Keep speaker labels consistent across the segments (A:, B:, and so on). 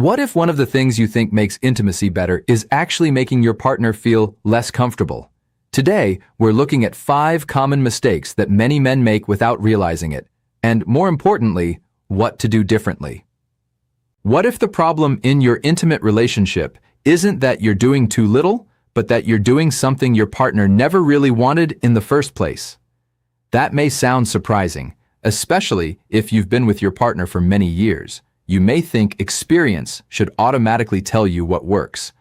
A: What if one of the things you think makes intimacy better is actually making your partner feel less comfortable? Today, we're looking at 5 common mistakes that many men make without realizing it, and more importantly, what to do differently. What if the problem in your intimate relationship isn't that you're doing too little, but that you're doing something your partner never really wanted in the first place? That may sound surprising, especially if you've been with your partner for many years. You may think experience should automatically tell you what works.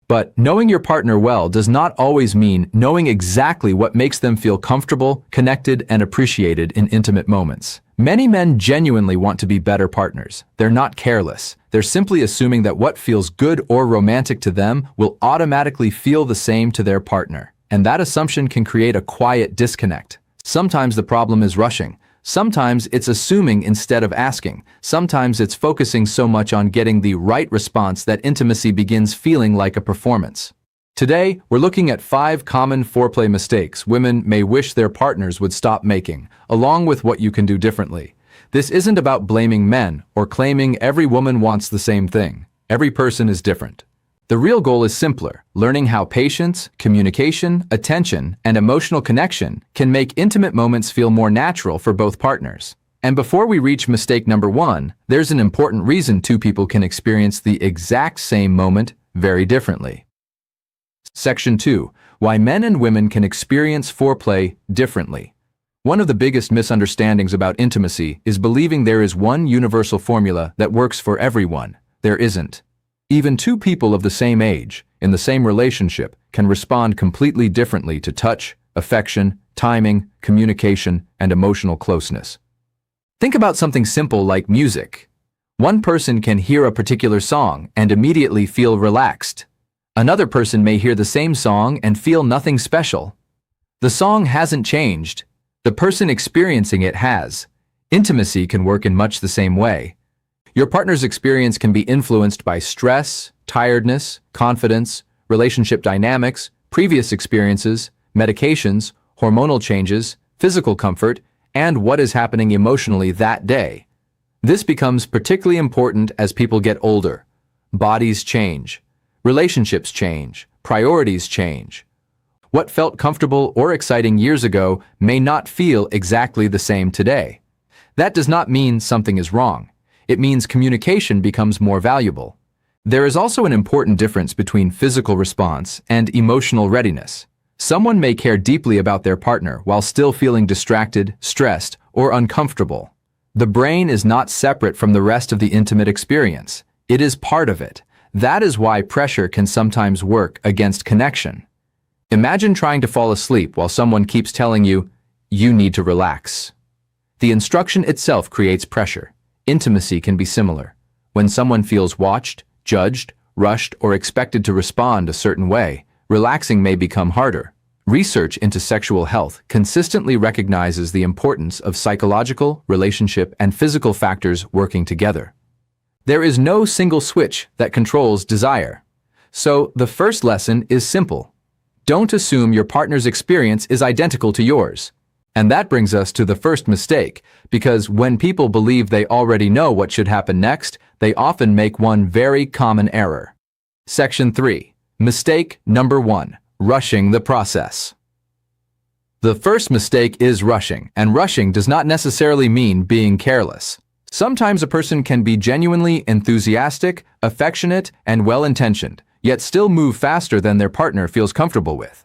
A: But knowing your partner well does not always mean knowing exactly what makes them feel comfortable, connected, and appreciated in intimate moments. Many men genuinely want to be better partners. They're not careless. They're simply assuming that what feels good or romantic to them will automatically feel the same to their partner. And that assumption can create a quiet disconnect. Sometimes the problem is rushing. Sometimes it's assuming instead of asking. Sometimes it's focusing so much on getting the right response that intimacy begins feeling like a performance. Today, we're looking at 5 common foreplay mistakes women may wish their partners would stop making, along with what you can do differently. This isn't about blaming men or claiming every woman wants the same thing. Every person is different. The real goal is simpler: learning how patience, communication, attention, and emotional connection can make intimate moments feel more natural for both partners. And before we reach mistake number 1, there's an important reason 2 people can experience the exact same moment very differently. Section 2. Why men and women can experience foreplay differently. One of the biggest misunderstandings about intimacy is believing there is one universal formula that works for everyone. There isn't. Even 2 people of the same age, in the same relationship, can respond completely differently to touch, affection, timing, communication, and emotional closeness. Think about something simple like music. One person can hear a particular song and immediately feel relaxed. Another person may hear the same song and feel nothing special. The song hasn't changed. The person experiencing it has. Intimacy can work in much the same way. Your partner's experience can be influenced by stress, tiredness, confidence, relationship dynamics, previous experiences, medications, hormonal changes, physical comfort, and what is happening emotionally that day. This becomes particularly important as people get older. Bodies change. Relationships change. Priorities change. What felt comfortable or exciting years ago may not feel exactly the same today. That does not mean something is wrong. It means communication becomes more valuable. There is also an important difference between physical response and emotional readiness. Someone may care deeply about their partner while still feeling distracted, stressed, or uncomfortable. The brain is not separate from the rest of the intimate experience. It is part of it. That is why pressure can sometimes work against connection. Imagine trying to fall asleep while someone keeps telling you, "You need to relax." The instruction itself creates pressure. Intimacy can be similar. When someone feels watched, judged, rushed, or expected to respond a certain way, relaxing may become harder. Research into sexual health consistently recognizes the importance of psychological, relationship, and physical factors working together. There is no single switch that controls desire. So, the first lesson is simple. Don't assume your partner's experience is identical to yours. And that brings us to the first mistake, because when people believe they already know what should happen next, they often make one very common error. Section 3. Mistake number 1. Rushing the process. The first mistake is rushing, and rushing does not necessarily mean being careless. Sometimes a person can be genuinely enthusiastic, affectionate, and well-intentioned, yet still move faster than their partner feels comfortable with.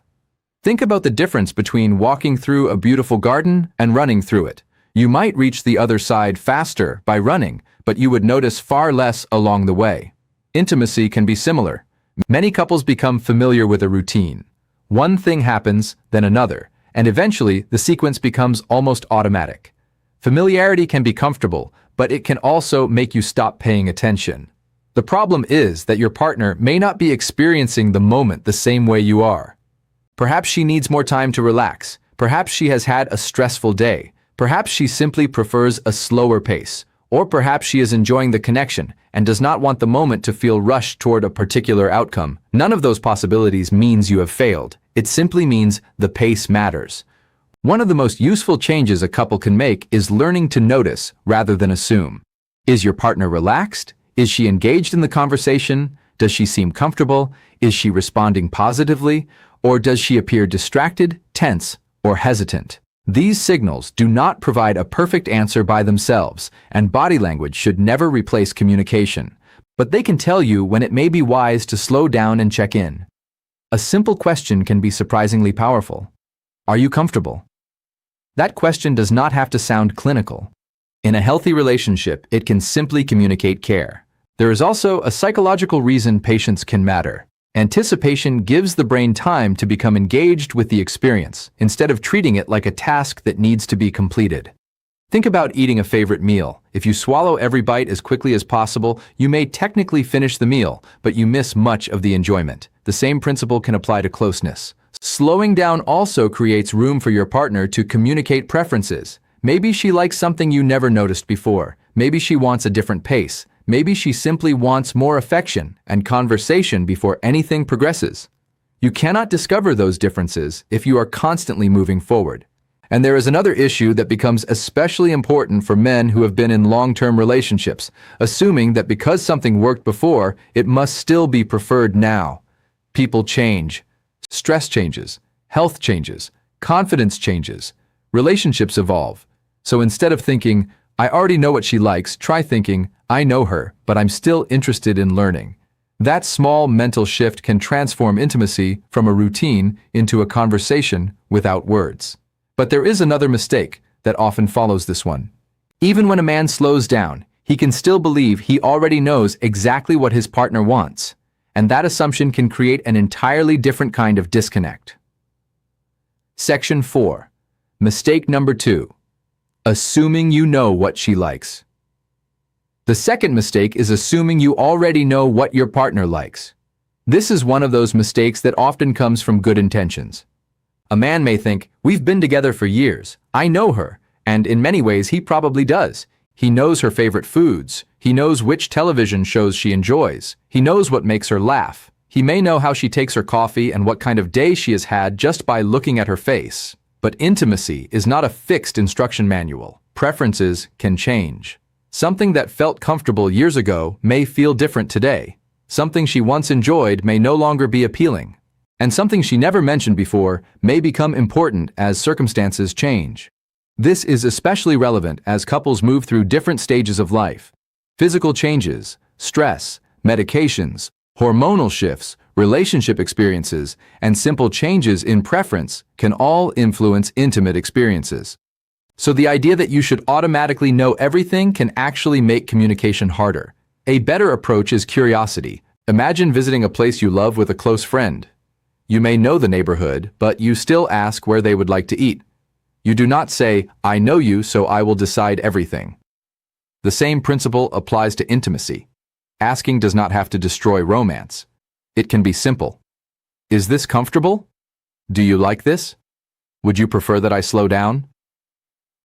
A: Think about the difference between walking through a beautiful garden and running through it. You might reach the other side faster by running, but you would notice far less along the way. Intimacy can be similar. Many couples become familiar with a routine. One thing happens, then another, and eventually the sequence becomes almost automatic. Familiarity can be comfortable, but it can also make you stop paying attention. The problem is that your partner may not be experiencing the moment the same way you are. Perhaps she needs more time to relax. Perhaps she has had a stressful day. Perhaps she simply prefers a slower pace. Or perhaps she is enjoying the connection and does not want the moment to feel rushed toward a particular outcome. None of those possibilities means you have failed. It simply means the pace matters. One of the most useful changes a couple can make is learning to notice rather than assume. Is your partner relaxed? Is she engaged in the conversation? Does she seem comfortable? Is she responding positively? Or does she appear distracted, tense, or hesitant? These signals do not provide a perfect answer by themselves, and body language should never replace communication. But they can tell you when it may be wise to slow down and check in. A simple question can be surprisingly powerful. Are you comfortable? That question does not have to sound clinical. In a healthy relationship, it can simply communicate care. There is also a psychological reason patience can matter. Anticipation gives the brain time to become engaged with the experience, instead of treating it like a task that needs to be completed. Think about eating a favorite meal. If you swallow every bite as quickly as possible, you may technically finish the meal, but you miss much of the enjoyment. The same principle can apply to closeness. Slowing down also creates room for your partner to communicate preferences. Maybe she likes something you never noticed before. Maybe she wants a different pace. Maybe she simply wants more affection and conversation before anything progresses. You cannot discover those differences if you are constantly moving forward. And there is another issue that becomes especially important for men who have been in long-term relationships, assuming that because something worked before, it must still be preferred now. People change. Stress changes. Health changes. Confidence changes. Relationships evolve. So instead of thinking, I already know what she likes, try thinking, I know her, but I'm still interested in learning. That small mental shift can transform intimacy from a routine into a conversation without words. But there is another mistake that often follows this one. Even when a man slows down, he can still believe he already knows exactly what his partner wants, and that assumption can create an entirely different kind of disconnect. Section 4. Mistake number 2. Assuming you know what she likes. The second mistake is assuming you already know what your partner likes. This is one of those mistakes that often comes from good intentions. A man may think, we've been together for years, I know her, and in many ways he probably does. He knows her favorite foods, he knows which television shows she enjoys, he knows what makes her laugh. He may know how she takes her coffee and what kind of day she has had just by looking at her face. But intimacy is not a fixed instruction manual. Preferences can change. Something that felt comfortable years ago may feel different today. Something she once enjoyed may no longer be appealing. And something she never mentioned before may become important as circumstances change. This is especially relevant as couples move through different stages of life. Physical changes, stress, medications, hormonal shifts, relationship experiences, and simple changes in preference can all influence intimate experiences. So the idea that you should automatically know everything can actually make communication harder. A better approach is curiosity. Imagine visiting a place you love with a close friend. You may know the neighborhood, but you still ask where they would like to eat. You do not say, I know you, so I will decide everything. The same principle applies to intimacy. Asking does not have to destroy romance. It can be simple. Is this comfortable? Do you like this? Would you prefer that I slow down?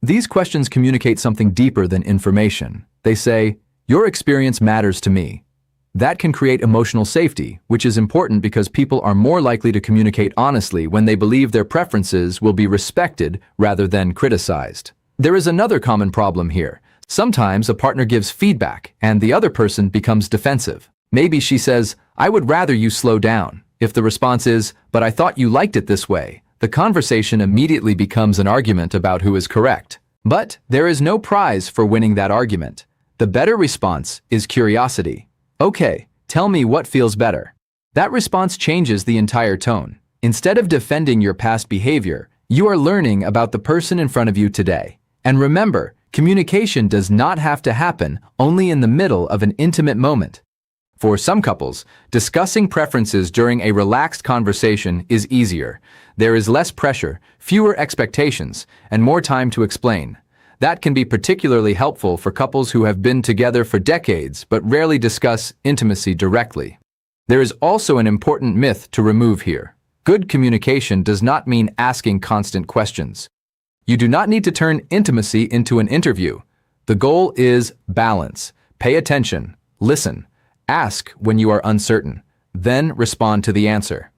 A: These questions communicate something deeper than information. They say, your experience matters to me. That can create emotional safety, which is important because people are more likely to communicate honestly when they believe their preferences will be respected rather than criticized. There is another common problem here. Sometimes a partner gives feedback and the other person becomes defensive. Maybe she says, I would rather you slow down. If the response is, but I thought you liked it this way, the conversation immediately becomes an argument about who is correct. But there is no prize for winning that argument. The better response is curiosity. Okay, tell me what feels better. That response changes the entire tone. Instead of defending your past behavior, you are learning about the person in front of you today. And remember, communication does not have to happen only in the middle of an intimate moment. For some couples, discussing preferences during a relaxed conversation is easier. There is less pressure, fewer expectations, and more time to explain. That can be particularly helpful for couples who have been together for decades but rarely discuss intimacy directly. There is also an important myth to remove here. Good communication does not mean asking constant questions. You do not need to turn intimacy into an interview. The goal is balance. Pay attention. Listen. Ask when you are uncertain. Then respond to the answer.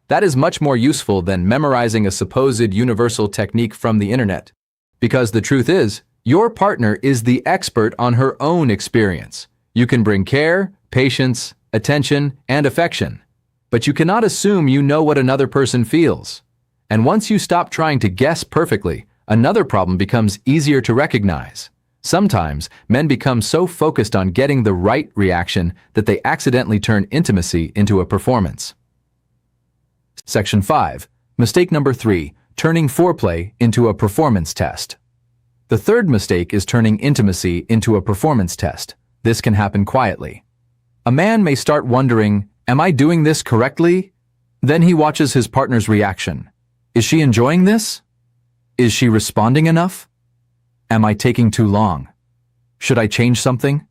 A: That is much more useful than memorizing a supposed universal technique from the internet. Because the truth is, your partner is the expert on her own experience. You can bring care, patience, attention, and affection. But you cannot assume you know what another person feels. And once you stop trying to guess perfectly, another problem becomes easier to recognize. Sometimes, men become so focused on getting the right reaction that they accidentally turn intimacy into a performance. Section 5. Mistake number 3. Turning foreplay into a performance test. The third mistake is turning intimacy into a performance test. This can happen quietly. A man may start wondering, "Am I doing this correctly?" Then he watches his partner's reaction. Is she enjoying this? Is she responding enough? Am I taking too long? Should I change something?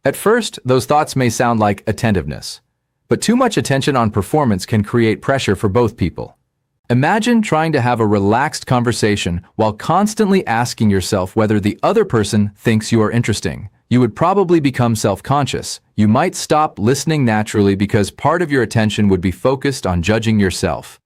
A: At first, those thoughts may sound like attentiveness, but too much attention on performance can create pressure for both people. Imagine trying to have a relaxed conversation while constantly asking yourself whether the other person thinks you are interesting. You would probably become self-conscious. You might stop listening naturally because part of your attention would be focused on judging yourself.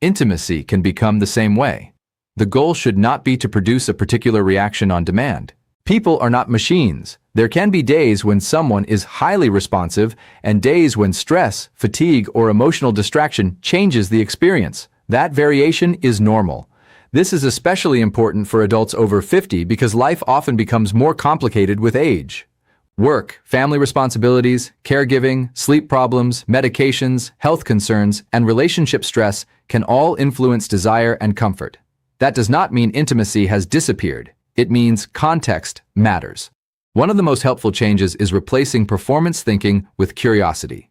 A: Intimacy can become the same way. The goal should not be to produce a particular reaction on demand. People are not machines. There can be days when someone is highly responsive and days when stress, fatigue, or emotional distraction changes the experience. That variation is normal. This is especially important for adults over 50 because life often becomes more complicated with age. Work, family responsibilities, caregiving, sleep problems, medications, health concerns, and relationship stress can all influence desire and comfort. That does not mean intimacy has disappeared. It means context matters. One of the most helpful changes is replacing performance thinking with curiosity.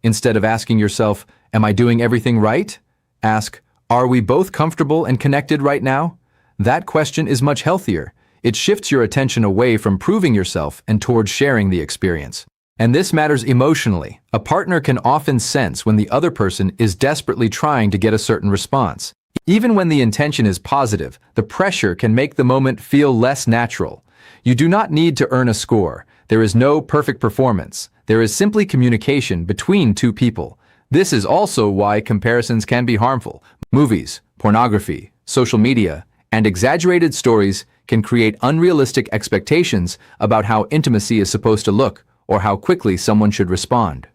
A: Instead of asking yourself, "Am I doing everything right?" Ask, "Are we both comfortable and connected right now?" That question is much healthier. It shifts your attention away from proving yourself and towards sharing the experience. And this matters emotionally. A partner can often sense when the other person is desperately trying to get a certain response. Even when the intention is positive, the pressure can make the moment feel less natural. You do not need to earn a score. There is no perfect performance. There is simply communication between two people. This is also why comparisons can be harmful. Movies, pornography, social media, and exaggerated stories can create unrealistic expectations about how intimacy is supposed to look or how quickly someone should respond.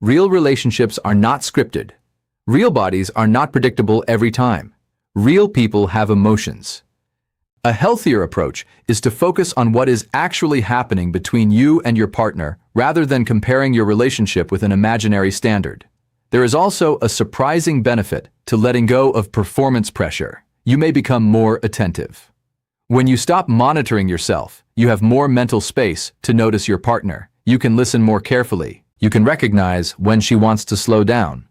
A: Real relationships are not scripted. Real bodies are not predictable every time. Real people have emotions. A healthier approach is to focus on what is actually happening between you and your partner rather than comparing your relationship with an imaginary standard. There is also a surprising benefit to letting go of performance pressure. You may become more attentive. When you stop monitoring yourself, you have more mental space to notice your partner. You can listen more carefully. You can recognize when she wants to slow down.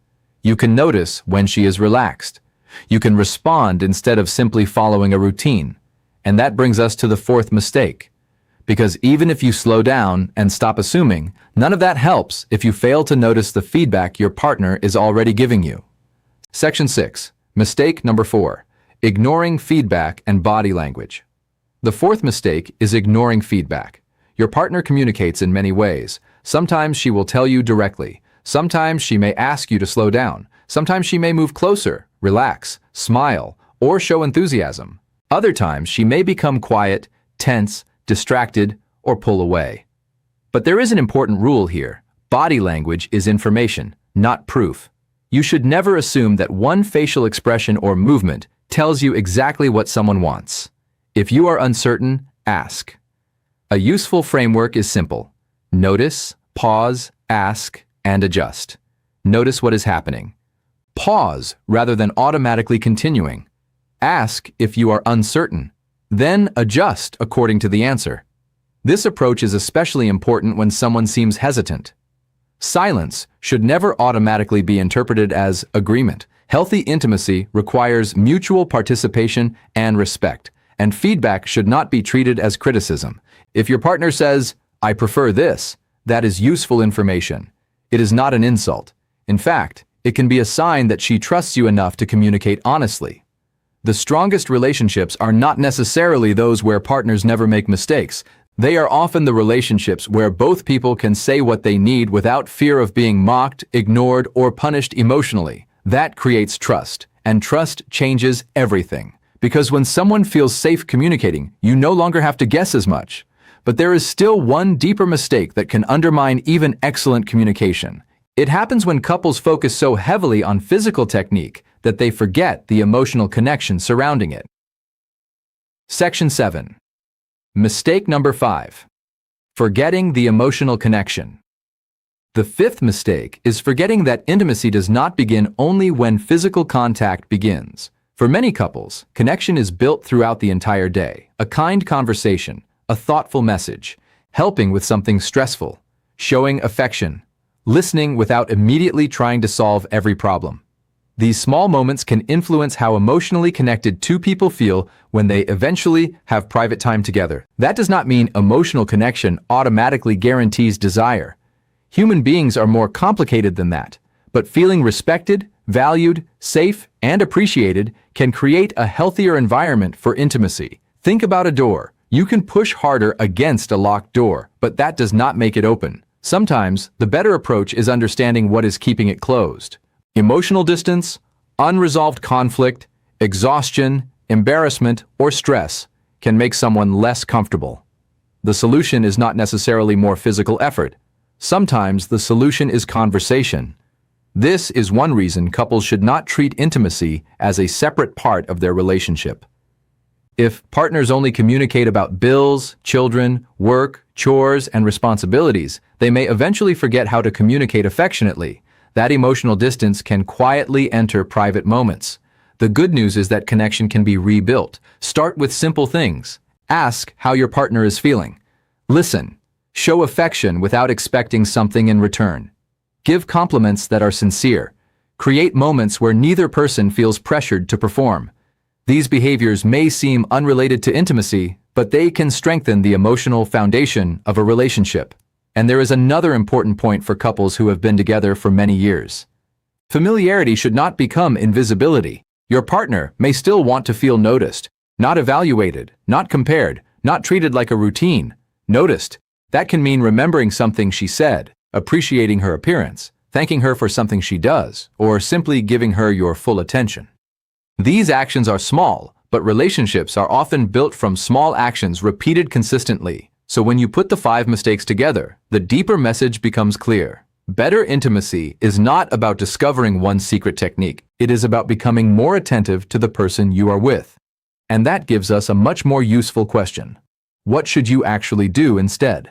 A: You can notice when she is relaxed. You can respond instead of simply following a routine. And that brings us to the fourth mistake. Because even if you slow down and stop assuming, none of that helps if you fail to notice the feedback your partner is already giving you. Section 6. Mistake number 4. Ignoring feedback and body language. The fourth mistake is ignoring feedback. Your partner communicates in many ways. Sometimes she will tell you directly. Sometimes she may ask you to slow down. Sometimes she may move closer, relax, smile, or show enthusiasm. Other times she may become quiet, tense, distracted, or pull away. But there is an important rule here. Body language is information, not proof. You should never assume that one facial expression or movement tells you exactly what someone wants. If you are uncertain, ask. A useful framework is simple. Notice, pause, ask, and adjust. Notice what is happening. Pause rather than automatically continuing. Ask if you are uncertain. Then adjust according to the answer. This approach is especially important when someone seems hesitant. Silence should never automatically be interpreted as agreement. Healthy intimacy requires mutual participation and respect, and feedback should not be treated as criticism. If your partner says, "I prefer this," that is useful information. It is not an insult. In fact, it can be a sign that she trusts you enough to communicate honestly. The strongest relationships are not necessarily those where partners never make mistakes. They are often the relationships where both people can say what they need without fear of being mocked, ignored, or punished emotionally. That creates trust, and trust changes everything. Because when someone feels safe communicating, you no longer have to guess as much. but there is still one deeper mistake that can undermine even excellent communication. It happens when couples focus so heavily on physical technique that they forget the emotional connection surrounding it. Section 7. Mistake number 5. Forgetting the emotional connection. The fifth mistake is forgetting that intimacy does not begin only when physical contact begins. For many couples, connection is built throughout the entire day. A kind conversation, a thoughtful message, helping with something stressful, showing affection, listening without immediately trying to solve every problem. These small moments can influence how emotionally connected two people feel when they eventually have private time together. That does not mean emotional connection automatically guarantees desire. Human beings are more complicated than that, but feeling respected, valued, safe, and appreciated can create a healthier environment for intimacy. Think about a door. You can push harder against a locked door, but that does not make it open. Sometimes, the better approach is understanding what is keeping it closed. Emotional distance, unresolved conflict, exhaustion, embarrassment, or stress can make someone less comfortable. The solution is not necessarily more physical effort. Sometimes the solution is conversation. This is one reason couples should not treat intimacy as a separate part of their relationship. If partners only communicate about bills, children, work, chores, and responsibilities, they may eventually forget how to communicate affectionately. That emotional distance can quietly enter private moments. The good news is that connection can be rebuilt. Start with simple things. Ask how your partner is feeling. Listen. Show affection without expecting something in return. Give compliments that are sincere. Create moments where neither person feels pressured to perform. These behaviors may seem unrelated to intimacy, but they can strengthen the emotional foundation of a relationship. And there is another important point for couples who have been together for many years. Familiarity should not become invisibility. Your partner may still want to feel noticed, not evaluated, not compared, not treated like a routine. Noticed. That can mean remembering something she said, appreciating her appearance, thanking her for something she does, or simply giving her your full attention. These actions are small, but relationships are often built from small actions repeated consistently. So when you put the 5 mistakes together, the deeper message becomes clear. Better intimacy is not about discovering one secret technique. It is about becoming more attentive to the person you are with. And that gives us a much more useful question. What should you actually do instead?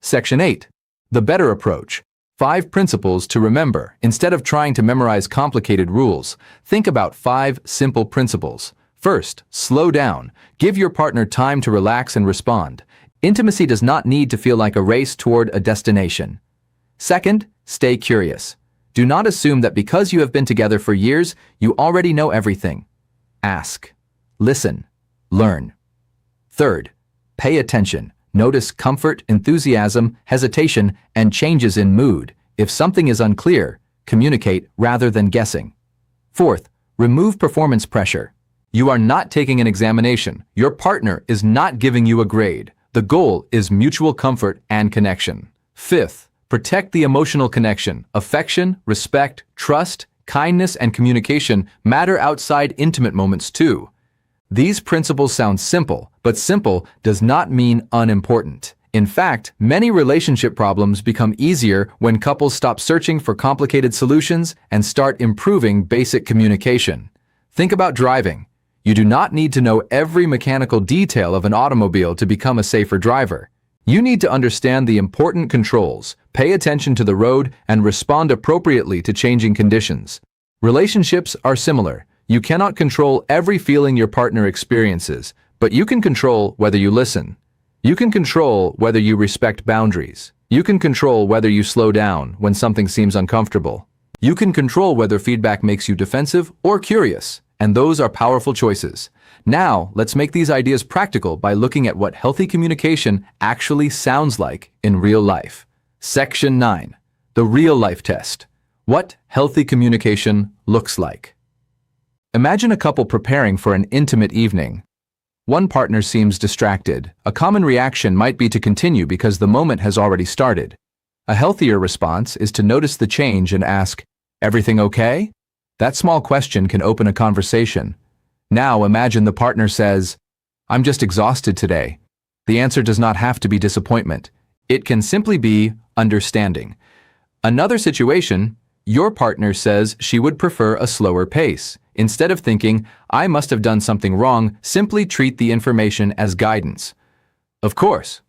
A: Section 8. The better approach. 5 principles to remember. Instead of trying to memorize complicated rules, think about 5 simple principles. First, slow down. Give your partner time to relax and respond. Intimacy does not need to feel like a race toward a destination. Second, stay curious. Do not assume that because you have been together for years, you already know everything. Ask. Listen. Learn. Third, pay attention. Notice comfort, enthusiasm, hesitation, and changes in mood. If something is unclear, communicate rather than guessing. Fourth, remove performance pressure. You are not taking an examination. Your partner is not giving you a grade. The goal is mutual comfort and connection. Fifth, protect the emotional connection. Affection, respect, trust, kindness, and communication matter outside intimate moments too. These principles sound simple, but simple does not mean unimportant. In fact, many relationship problems become easier when couples stop searching for complicated solutions and start improving basic communication. Think about driving. You do not need to know every mechanical detail of an automobile to become a safer driver. You need to understand the important controls, pay attention to the road, and respond appropriately to changing conditions. Relationships are similar. You cannot control every feeling your partner experiences, but you can control whether you listen. You can control whether you respect boundaries. You can control whether you slow down when something seems uncomfortable. You can control whether feedback makes you defensive or curious, and those are powerful choices. Now, let's make these ideas practical by looking at what healthy communication actually sounds like in real life. Section 9. The real life test. What healthy communication looks like. Imagine a couple preparing for an intimate evening. One partner seems distracted. A common reaction might be to continue because the moment has already started. A healthier response is to notice the change and ask, "Everything okay?" That small question can open a conversation. Now imagine the partner says, "I'm just exhausted today." The answer does not have to be disappointment. It can simply be understanding. Another situation, your partner says she would prefer a slower pace. Instead of thinking, I must have done something wrong, simply treat the information as guidance. Of course,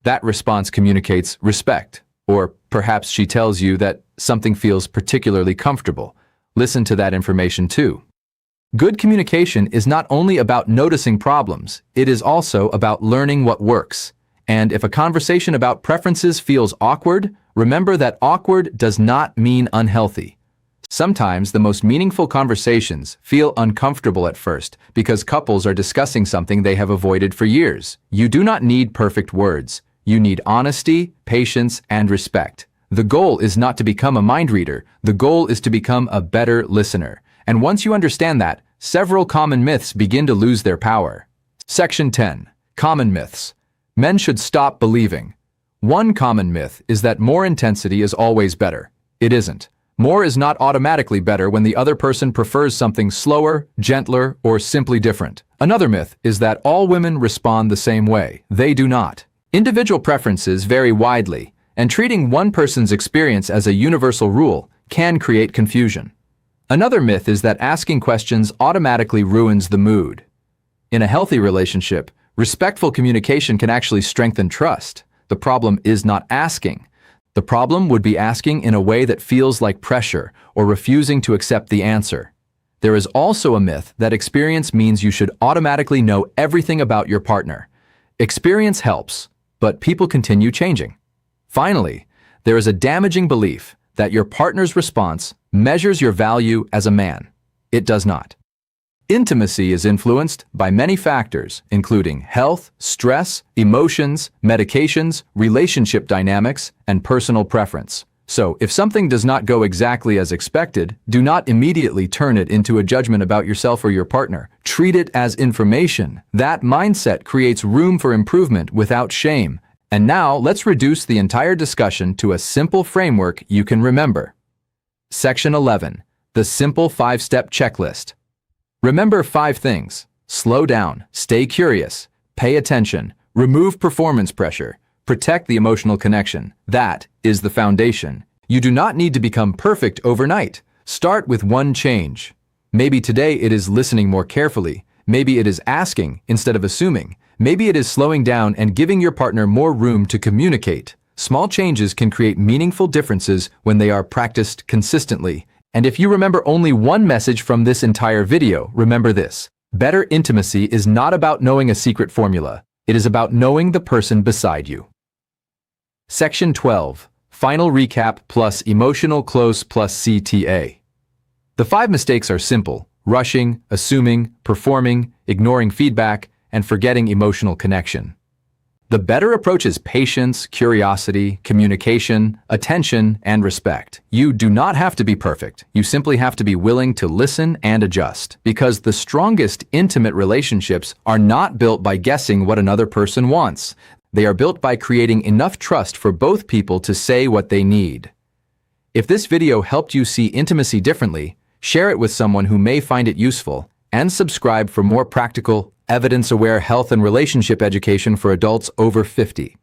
A: that response communicates respect. Or perhaps she tells you that something feels particularly comfortable. Listen to that information too. Good communication is not only about noticing problems, it is also about learning what works. And if a conversation about preferences feels awkward, remember that awkward does not mean unhealthy. Sometimes the most meaningful conversations feel uncomfortable at first because couples are discussing something they have avoided for years. You do not need perfect words. You need honesty, patience, and respect. The goal is not to become a mind reader. The goal is to become a better listener. And once you understand that, several common myths begin to lose their power. Section 10. Common myths. Men should stop believing. One common myth is that more intensity is always better. It isn't. More is not automatically better when the other person prefers something slower, gentler, or simply different. Another myth is that all women respond the same way. They do not. Individual preferences vary widely, and treating one person's experience as a universal rule can create confusion. Another myth is that asking questions automatically ruins the mood. In a healthy relationship, respectful communication can actually strengthen trust. The problem is not asking. The problem would be asking in a way that feels like pressure or refusing to accept the answer. There is also a myth that experience means you should automatically know everything about your partner. Experience helps, but people continue changing. Finally, there is a damaging belief that your partner's response measures your value as a man. It does not. Intimacy is influenced by many factors, including health, stress, emotions, medications, relationship dynamics, and personal preference. So, if something does not go exactly as expected, do not immediately turn it into a judgment about yourself or your partner. Treat it as information. That mindset creates room for improvement without shame. And now, let's reduce the entire discussion to a simple framework you can remember. Section 11. The simple 5-step checklist. Remember 5 things. Slow down, stay curious, pay attention, remove performance pressure, protect the emotional connection. That is the foundation. You do not need to become perfect overnight. Start with one change. Maybe today it is listening more carefully. Maybe it is asking instead of assuming. Maybe it is slowing down and giving your partner more room to communicate. Small changes can create meaningful differences when they are practiced consistently. And if you remember only one message from this entire video, remember this. Better intimacy is not about knowing a secret formula. It is about knowing the person beside you. Section 12. Final recap plus emotional close plus CTA. The 5 mistakes are simple: rushing, assuming, performing, ignoring feedback, and forgetting emotional connection. The better approach is patience, curiosity, communication, attention, and respect. You do not have to be perfect. You simply have to be willing to listen and adjust. Because the strongest intimate relationships are not built by guessing what another person wants. They are built by creating enough trust for both people to say what they need. If this video helped you see intimacy differently, share it with someone who may find it useful, and subscribe for more practical, evidence-aware health and relationship education for adults over 50.